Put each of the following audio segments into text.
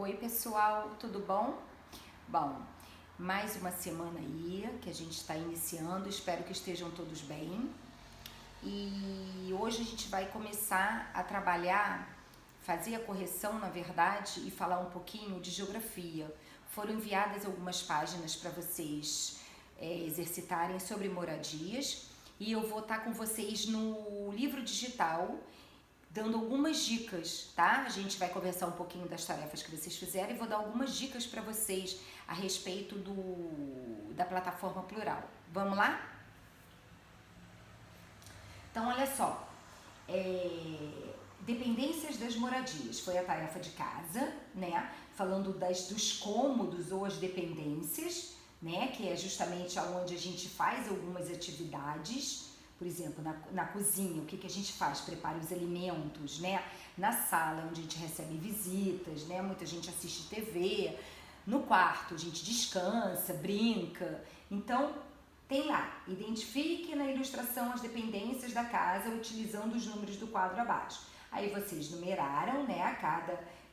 Oi pessoal, tudo bom? Bom, mais uma semana aí que a gente está iniciando, espero que estejam todos bem. E hoje a gente vai começar a trabalhar, fazer a correção na verdade e falar um pouquinho de geografia. Foram enviadas algumas páginas para vocês exercitarem sobre moradias e eu vou estar com vocês no livro digital dando algumas dicas, tá? A gente vai conversar um pouquinho das tarefas que vocês fizeram e vou dar algumas dicas para vocês a respeito da plataforma Plural. Vamos lá? Então, olha só, dependências das moradias, foi a tarefa de casa, né? Falando dos cômodos ou as dependências, né? Que é justamente onde a gente faz algumas atividades. Por exemplo, na cozinha, o que a gente faz? Prepara os alimentos, né? Na sala, onde a gente recebe visitas, né? Muita gente assiste TV. No quarto, a gente descansa, brinca. Então, tem lá, identifique na ilustração as dependências da casa utilizando os números do quadro abaixo. Aí vocês numeraram, né?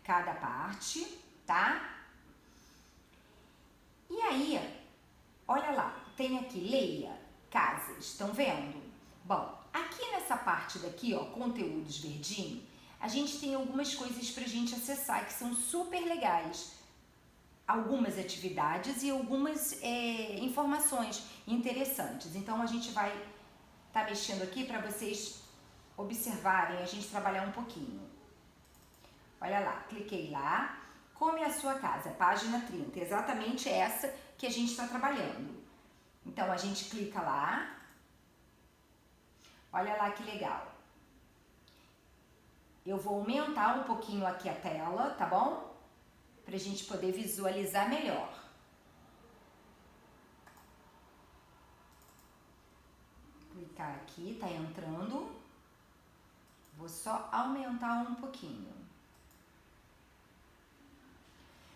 Cada parte, tá? E aí, olha lá, tem aqui, leia, casas, estão vendo? Bom, aqui nessa parte daqui, ó, conteúdos verdinho, a gente tem algumas coisas pra gente acessar que são super legais. Algumas atividades e algumas informações interessantes. Então, a gente vai estar mexendo aqui para vocês observarem, a gente trabalhar um pouquinho. Olha lá, cliquei lá. Como é a sua casa? Página 30, exatamente essa que a gente está trabalhando. Então, a gente clica lá. Olha lá que legal. Eu vou aumentar um pouquinho aqui a tela, tá bom? Pra gente poder visualizar melhor. Clicar aqui, tá entrando. Vou só aumentar um pouquinho.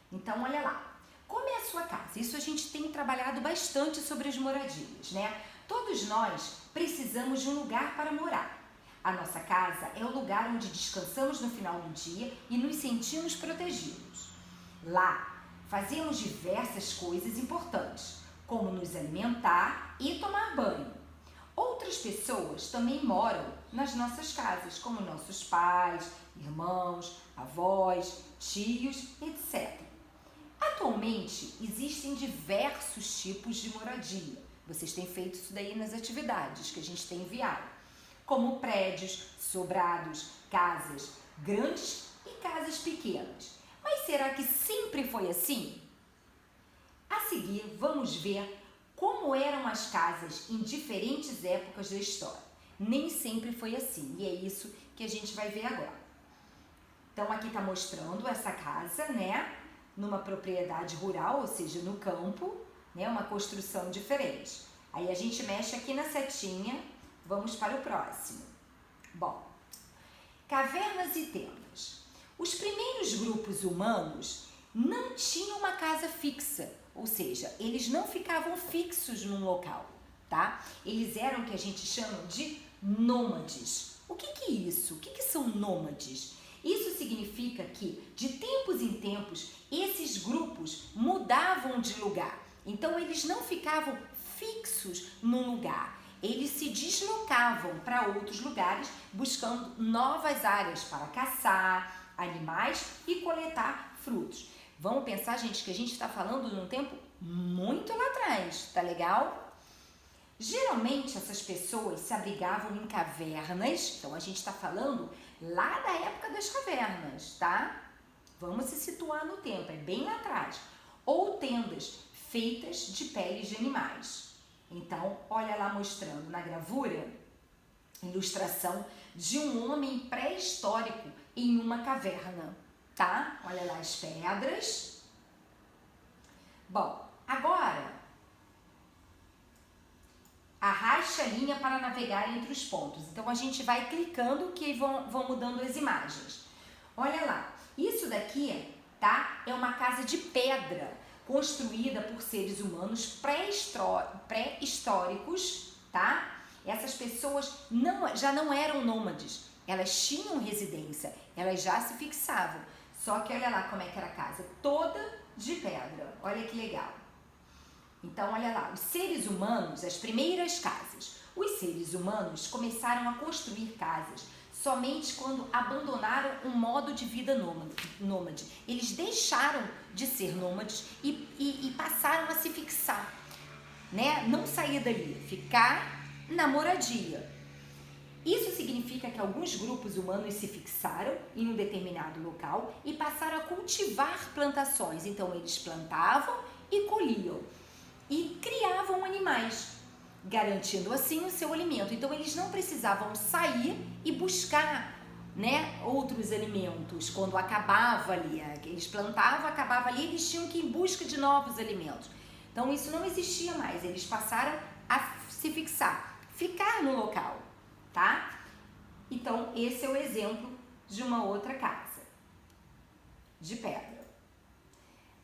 Então, olha lá. Como é a sua casa? Isso a gente tem trabalhado bastante sobre as moradias, né? Todos nós precisamos de um lugar para morar. A nossa casa é o lugar onde descansamos no final do dia e nos sentimos protegidos. Lá, fazemos diversas coisas importantes, como nos alimentar e tomar banho. Outras pessoas também moram nas nossas casas, como nossos pais, irmãos, avós, tios, etc. Atualmente, existem diversos tipos de moradia. Vocês têm feito isso daí nas atividades que a gente tem enviado, como prédios, sobrados, casas grandes e casas pequenas. Mas será que sempre foi assim? A seguir, vamos ver como eram as casas em diferentes épocas da história. Nem sempre foi assim, e é isso que a gente vai ver agora. Então, aqui está mostrando essa casa, né? Numa propriedade rural, ou seja, no campo, né? Uma construção diferente. Aí a gente mexe aqui na setinha, vamos para o próximo. Bom, cavernas e tendas. Os primeiros grupos humanos não tinham uma casa fixa, ou seja, eles não ficavam fixos num local, tá? Eles eram o que a gente chama de nômades. O que é isso? O que são nômades? Isso significa que, de tempos em tempos, esses grupos mudavam de lugar. Então, eles não ficavam fixos num lugar. Eles se deslocavam para outros lugares, buscando novas áreas para caçar animais e coletar frutos. Vamos pensar, gente, que a gente está falando de um tempo muito lá atrás, tá legal? Geralmente, essas pessoas se abrigavam em cavernas, então a gente está falando lá da época das cavernas, tá? Vamos se situar no tempo, é bem lá atrás. Ou tendas feitas de peles de animais. Então, olha lá mostrando na gravura, ilustração de um homem pré-histórico em uma caverna, tá? Olha lá as pedras. Bom, agora, arraste a linha para navegar entre os pontos. Então, a gente vai clicando que vão mudando as imagens. Olha lá, isso daqui, tá? É uma casa de pedra construída por seres humanos pré-históricos, tá? Essas pessoas já não eram nômades, elas tinham residência, elas já se fixavam. Só que olha lá como é que era a casa, toda de pedra. Olha que legal. Então, olha lá, os seres humanos, as primeiras casas. Os seres humanos começaram a construir casas somente quando abandonaram um modo de vida nômade. Eles deixaram de ser nômades e passaram a se fixar, né? Não sair dali, ficar na moradia. Isso significa que alguns grupos humanos se fixaram em um determinado local e passaram a cultivar plantações. Então, eles plantavam e colhiam e criavam animais, garantindo assim o seu alimento. Então, eles não precisavam sair e buscar, né, outros alimentos. Quando acabava ali, eles plantavam, acabava ali, eles tinham que ir em busca de novos alimentos. Então, isso não existia mais. Eles passaram a se fixar, ficar no local. Tá? Então, esse é o exemplo de uma outra casa de pedra.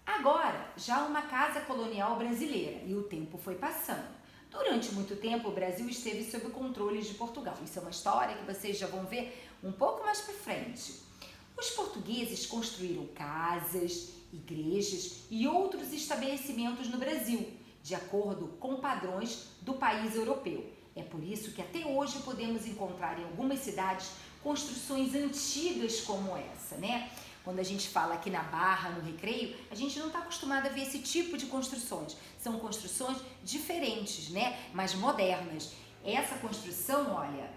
Agora, já uma casa colonial brasileira, e o tempo foi passando. Durante muito tempo, o Brasil esteve sob o controle de Portugal. Isso é uma história que vocês já vão ver um pouco mais para frente. Os portugueses construíram casas, igrejas e outros estabelecimentos no Brasil, de acordo com padrões do país europeu. É por isso que até hoje podemos encontrar em algumas cidades construções antigas como essa, né? Quando a gente fala aqui na Barra, no Recreio, a gente não está acostumado a ver esse tipo de construções. São construções diferentes, né? Mas modernas. Essa construção, olha,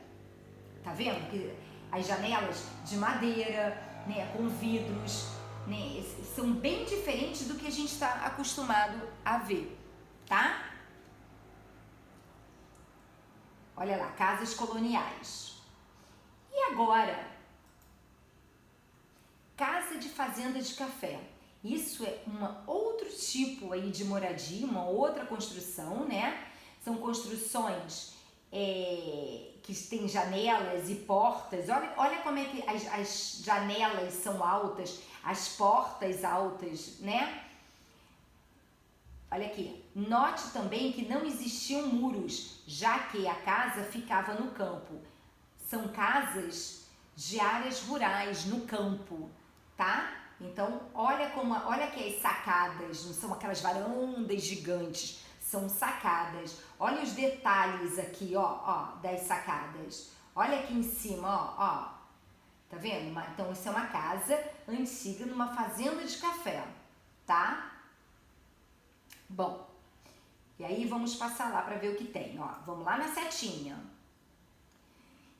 tá vendo? As janelas de madeira, né? Com vidros, né? São bem diferentes do que a gente está acostumado a ver, tá? Olha lá, casas coloniais. E agora, casa de fazenda de café. Isso é outro tipo aí de moradia, uma outra construção, né? São construções que têm janelas e portas. Olha como é que as janelas são altas, as portas altas, né? Olha aqui, note também que não existiam muros, já que a casa ficava no campo. São casas de áreas rurais, no campo, tá? Então, olha aqui as sacadas, não são aquelas varandas gigantes, são sacadas. Olha os detalhes aqui, ó, das sacadas. Olha aqui em cima, ó. Tá vendo? Então, isso é uma casa antiga numa fazenda de café, tá? Bom, e aí vamos passar lá para ver o que tem, ó. Vamos lá na setinha.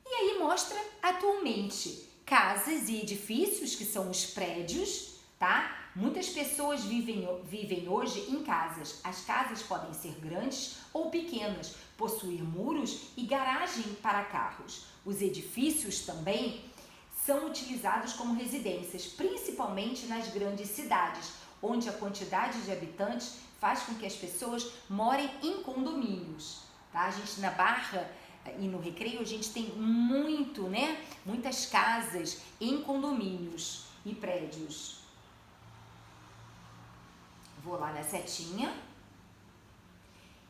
E aí mostra atualmente casas e edifícios, que são os prédios, tá? Muitas pessoas vivem hoje em casas. As casas podem ser grandes ou pequenas, possuir muros e garagem para carros. Os edifícios também são utilizados como residências, principalmente nas grandes cidades, onde a quantidade de habitantes faz com que as pessoas morem em condomínios, tá? A gente na Barra e no Recreio, a gente tem muitas casas em condomínios e prédios. Vou lá na setinha.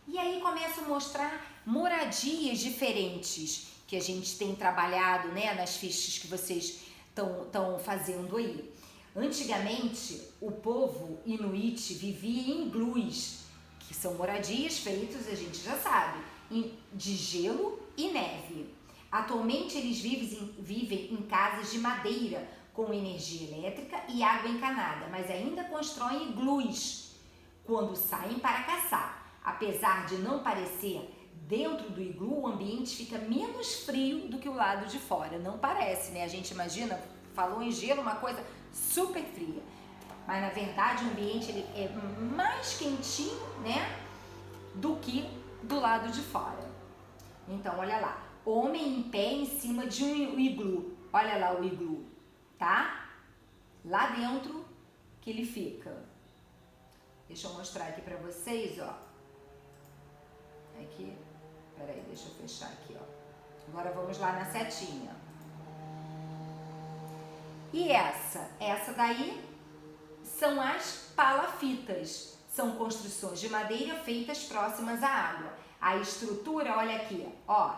E aí começo a mostrar moradias diferentes que a gente tem trabalhado, né, nas fichas que vocês estão fazendo aí. Antigamente, o povo inuit vivia em iglus, que são moradias feitas, a gente já sabe, de gelo e neve. Atualmente, eles vivem em casas de madeira com energia elétrica e água encanada, mas ainda constroem iglus quando saem para caçar. Apesar de não parecer, dentro do iglu o ambiente fica menos frio do que o lado de fora. Não parece, né? A gente imagina, falou em gelo, uma coisa super fria, mas na verdade o ambiente ele é mais quentinho, né, do que do lado de fora. Então olha lá, homem em pé em cima de um iglu, olha lá o iglu, tá? Lá dentro que ele fica. Deixa eu mostrar aqui pra vocês, ó. Aqui, peraí, deixa eu fechar aqui, ó. Agora vamos lá na setinha. E essa daí são as palafitas. São construções de madeira feitas próximas à água. A estrutura, olha aqui, ó.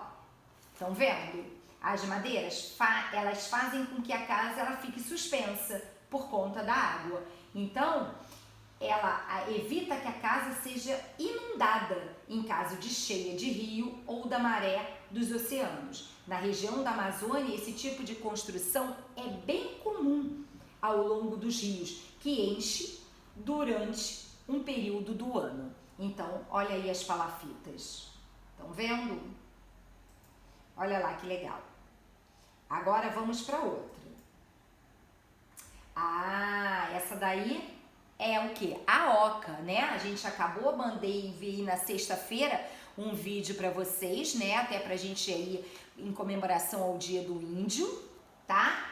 Estão vendo? As madeiras, elas fazem com que a casa ela fique suspensa, por conta da água. Então, ela evita que a casa seja inundada em caso de cheia de rio ou da maré dos oceanos. Na região da Amazônia, esse tipo de construção é bem comum ao longo dos rios, que enche durante um período do ano. Então, olha aí as palafitas. Estão vendo? Olha lá que legal. Agora vamos para outra. Ah, essa daí é o que? A oca, né? A gente acabou, enviei na sexta-feira um vídeo para vocês, né? Até pra gente aí em comemoração ao Dia do Índio, tá?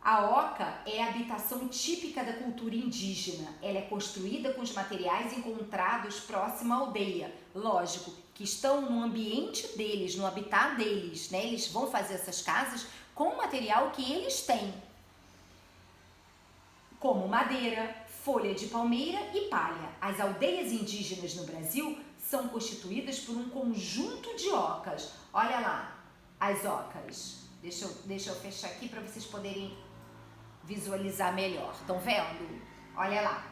A oca é a habitação típica da cultura indígena. Ela é construída com os materiais encontrados próximo à aldeia. Lógico, que estão no ambiente deles, no habitat deles, né? Eles vão fazer essas casas com o material que eles têm, como madeira, folha de palmeira e palha. As aldeias indígenas no Brasil são constituídas por um conjunto de ocas. Olha lá, as ocas. Deixa eu fechar aqui para vocês poderem visualizar melhor. Estão vendo? Olha lá.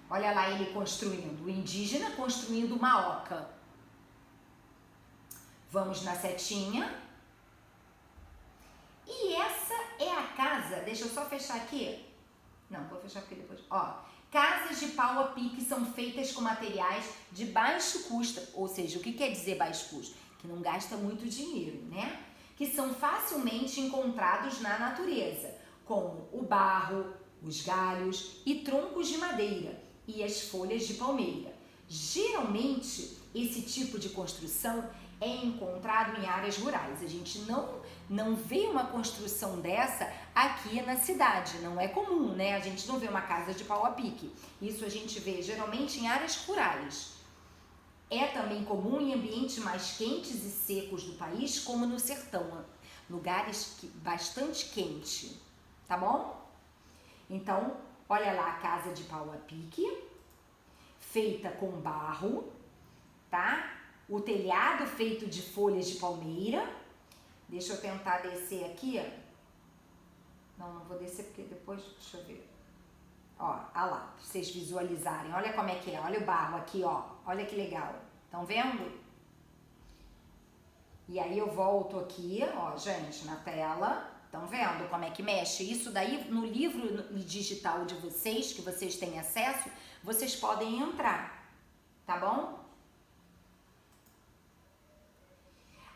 Olha lá ele construindo, o indígena construindo uma oca. Vamos na setinha. E essa é a casa, deixa eu só fechar aqui. Não, vou fechar aqui depois. Ó, casas de pau a pique são feitas com materiais de baixo custo. Ou seja, o que quer dizer baixo custo? Que não gasta muito dinheiro, né? Que são facilmente encontrados na natureza, como o barro, os galhos e troncos de madeira e as folhas de palmeira. Geralmente, esse tipo de construção é encontrado em áreas rurais. A gente não vê uma construção dessa aqui na cidade, não é comum, né? A gente não vê uma casa de pau a pique. Isso a gente vê geralmente em áreas rurais. É também comum em ambientes mais quentes e secos do país, como no sertão, lugares bastante quentes, tá bom? Então, olha lá a casa de pau a pique, feita com barro, tá? O telhado feito de folhas de palmeira. Deixa eu tentar descer aqui, ó. Não vou descer porque depois, deixa eu ver. Ó, olha lá, pra vocês visualizarem. Olha como é que é, olha o barro aqui, ó. Olha que legal. Estão vendo? E aí eu volto aqui, ó, gente, na tela. Estão vendo como é que mexe? Isso daí no livro digital de vocês, que vocês têm acesso, vocês podem entrar, tá bom?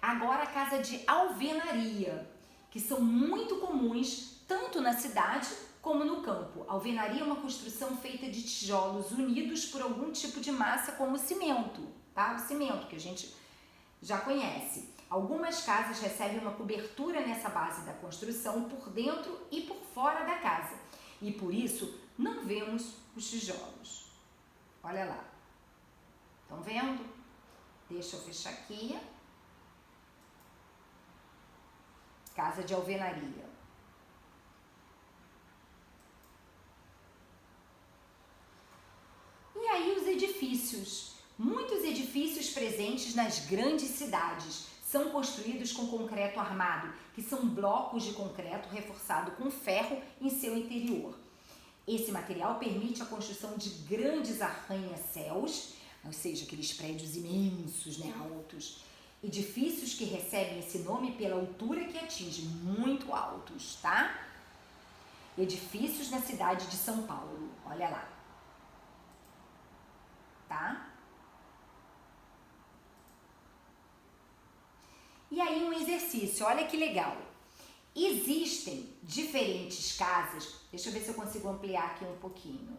Agora a casa de alvenaria, que são muito comuns tanto na cidade como no campo. A alvenaria é uma construção feita de tijolos unidos por algum tipo de massa como cimento, tá? O cimento que a gente já conhece. Algumas casas recebem uma cobertura nessa base da construção por dentro e por fora da casa. E por isso não vemos os tijolos. Olha lá. Estão vendo? Deixa eu fechar aqui. Casa de alvenaria. E aí os edifícios. Muitos edifícios presentes nas grandes cidades são construídos com concreto armado, que são blocos de concreto reforçado com ferro em seu interior. Esse material permite a construção de grandes arranha-céus, ou seja, aqueles prédios imensos, né, altos. Edifícios que recebem esse nome pela altura que atingem, muito altos, tá? Edifícios na cidade de São Paulo, olha lá, tá? E aí um exercício, olha que legal. Existem diferentes casas, deixa eu ver se eu consigo ampliar aqui um pouquinho.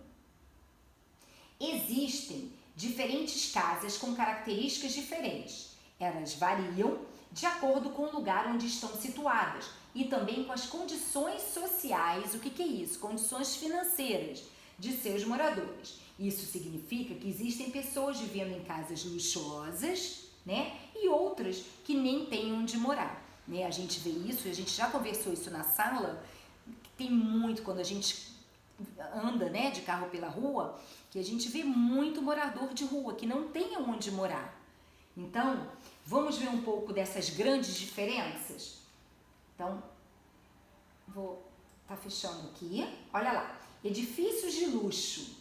Existem diferentes casas com características diferentes. Elas variam de acordo com o lugar onde estão situadas e também com as condições sociais, o que é isso? Condições financeiras de seus moradores. Isso significa que existem pessoas vivendo em casas luxuosas, né? E outras que nem têm onde morar, né? A gente vê isso, a gente já conversou isso na sala, tem muito quando a gente anda, né, de carro pela rua, que a gente vê muito morador de rua que não tem onde morar. Então, vamos ver um pouco dessas grandes diferenças? Então, vou Tá fechando aqui, olha lá. Edifícios de luxo.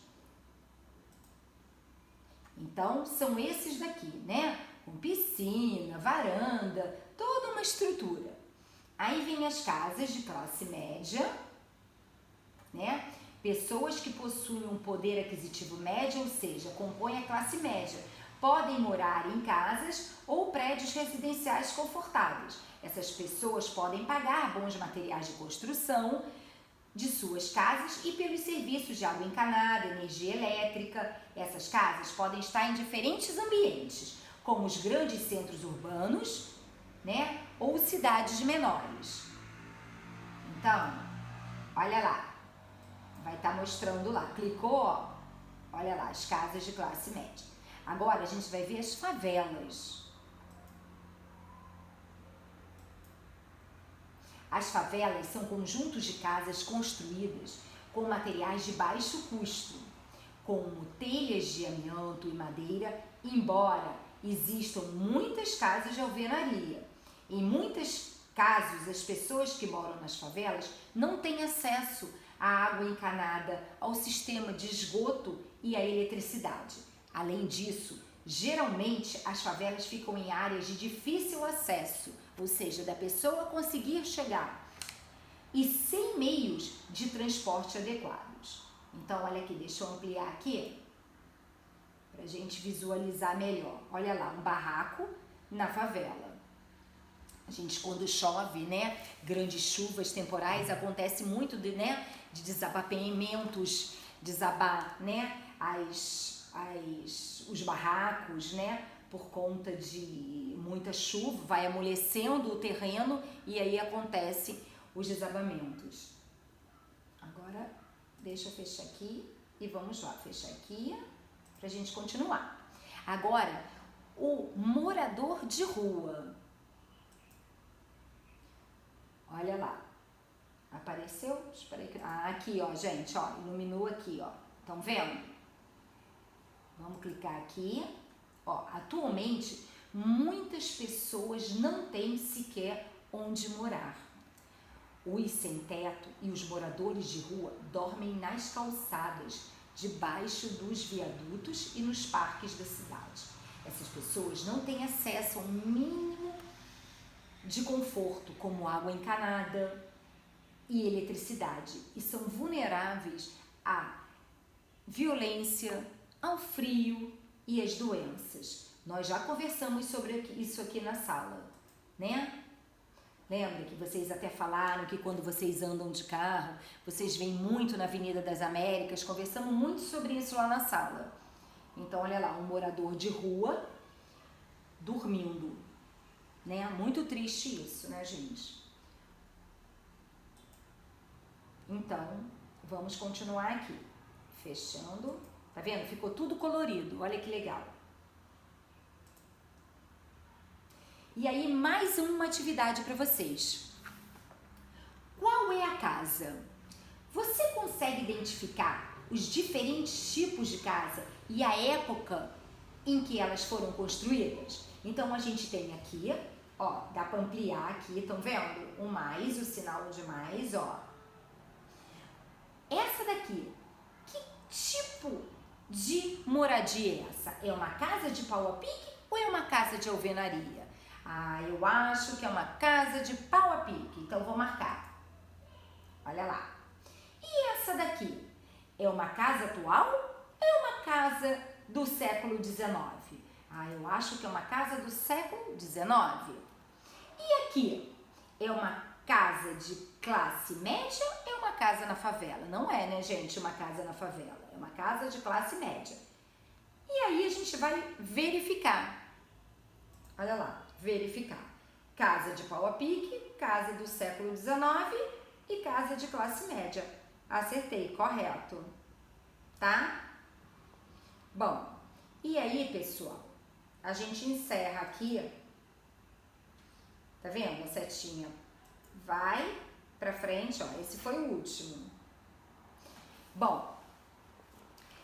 Então, são esses daqui, né? Com piscina, varanda, toda uma estrutura. Aí vem as casas de classe média, né? Pessoas que possuem um poder aquisitivo médio, ou seja, compõem a classe média, podem morar em casas ou prédios residenciais confortáveis. Essas pessoas podem pagar bons materiais de construção de suas casas e pelos serviços de água encanada, energia elétrica. Essas casas podem estar em diferentes ambientes, como os grandes centros urbanos, né, ou cidades menores. Então, olha lá, vai estar mostrando lá, clicou, ó, olha lá, as casas de classe média. Agora a gente vai ver as favelas. As favelas são conjuntos de casas construídas com materiais de baixo custo, como telhas de amianto e madeira, embora existam muitas casas de alvenaria. Em muitos casos, as pessoas que moram nas favelas não têm acesso à água encanada, ao sistema de esgoto e à eletricidade. Além disso, geralmente as favelas ficam em áreas de difícil acesso, ou seja, da pessoa conseguir chegar, e sem meios de transporte adequados. Então, olha aqui, deixa eu ampliar aqui, para a gente visualizar melhor. Olha lá, um barraco na favela. A gente, quando chove, né, grandes chuvas temporais, acontece muito de desabamentos, desabar, né, os barracos, né, por conta de muita chuva, vai amolecendo o terreno e aí acontecem os desabamentos. Agora, deixa eu fechar aqui e vamos lá, fechar aqui pra gente continuar. Agora, o morador de rua. Olha lá, apareceu? Espera aí. Ah, aqui, ó, gente, ó, iluminou aqui, ó. Estão vendo? Vamos clicar aqui. Ó, atualmente, muitas pessoas não têm sequer onde morar. Os sem-teto e os moradores de rua dormem nas calçadas, debaixo dos viadutos e nos parques da cidade. Essas pessoas não têm acesso a um mínimo de conforto, como água encanada e eletricidade, e são vulneráveis à violência, ao frio e às doenças. Nós já conversamos sobre isso aqui na sala, né? Lembra que vocês até falaram que quando vocês andam de carro, vocês veem muito na Avenida das Américas, conversamos muito sobre isso lá na sala. Então, olha lá, um morador de rua dormindo, né? Muito triste isso, né, gente? Então, vamos continuar aqui. Fechando. Tá vendo? Ficou tudo colorido. Olha que legal. E aí, mais uma atividade para vocês. Qual é a casa? Você consegue identificar os diferentes tipos de casa e a época em que elas foram construídas? Então, a gente tem aqui, ó, dá para ampliar aqui, estão vendo? O mais, o sinal de mais, ó. Essa daqui, que tipo de moradia é essa? É uma casa de pau a pique ou é uma casa de alvenaria? Ah, eu acho que é uma casa de pau a pique, então vou marcar. Olha lá. E essa daqui? É uma casa atual ou é uma casa do século XIX? Ah, eu acho que é uma casa do século XIX. E aqui? É uma casa de classe média ou é uma casa na favela? Não é, né, gente, uma casa na favela. É uma casa de classe média. E aí a gente vai verificar. Olha lá, verificar. Casa de pau a pique, casa do século XIX e casa de classe média. Acertei, correto. Tá? Bom, e aí, pessoal, a gente encerra aqui. Tá vendo a setinha? Vai pra frente, ó. Esse foi o último. Bom,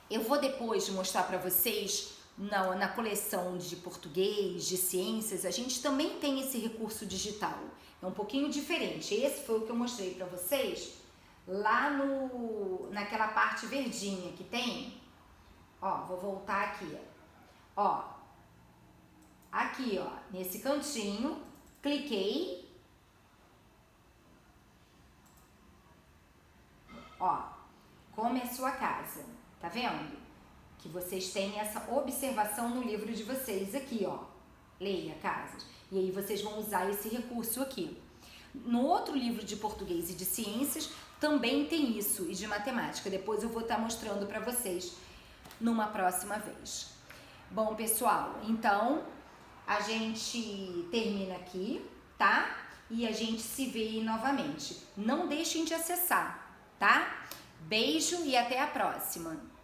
eu vou depois mostrar pra vocês na coleção de português, de ciências, a gente também tem esse recurso digital. É um pouquinho diferente. Esse foi o que eu mostrei para vocês lá naquela parte verdinha que tem, ó, vou voltar aqui, ó, aqui, ó, nesse cantinho, cliquei, ó, como é a sua casa, tá vendo? Que vocês têm essa observação no livro de vocês aqui, ó, leia casas, e aí vocês vão usar esse recurso aqui. No outro livro de português e de ciências também tem isso, e de matemática, depois eu vou estar mostrando para vocês numa próxima vez. Bom, pessoal, então a gente termina aqui, tá? E a gente se vê aí novamente. Não deixem de acessar, tá? Beijo e até a próxima!